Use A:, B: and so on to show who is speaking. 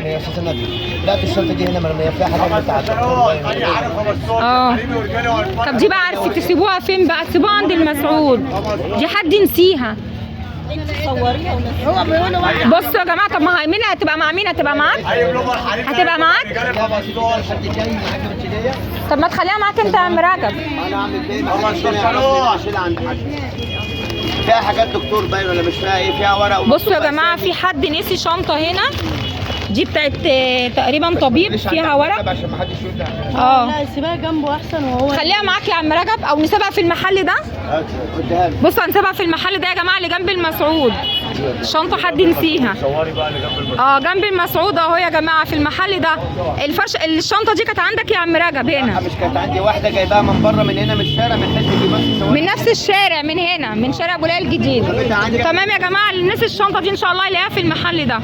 A: يعني يا استاذ النبي، لا الشنطه دي هنا مرميه فيها حاجات بتاعتك.
B: طب دي بقى عارفه تسيبوها فين بقى؟ تسيبوها عند المسعود، دي حد نسيها. بصوا يا جماعه، طب ما هي مين هتبقى مع مين؟ هتبقى معاك؟ هتبقى معاك؟ طب ما تخليها معاك انت يا عم رجب.
A: انا اعمل ايه؟ ما اشيل عند حد. فيها حاجات دكتور باين ولا مش فيها ايه؟ فيها ورق.
B: بصوا يا جماعه، في حد نسي شنطه هنا، دي بتاعت تقريبا طبيب، فيها ورق.
A: عشان ما حدش يقول
C: لا سيبها جنبه احسن. وهو
B: خليها معاك يا عم رجب، او نسيبها في المحل ده. بصوا هنسيبها في المحل ده يا جماعه اللي جنب المسعود. الشنطه حد نسيها. جنب المسعود اهو يا جماعه، في المحل ده. الشنطه دي كانت عندك يا عم رجب هنا؟
A: مش كانت عندي، واحده جايباها من بره، من هنا من الشارع، من حته
B: من نفس الشارع، من هنا من شارع ابو العيال الجديد. تمام يا جماعه، اللي نسي الشنطه دي ان شاء الله يلاقيها في المحل ده.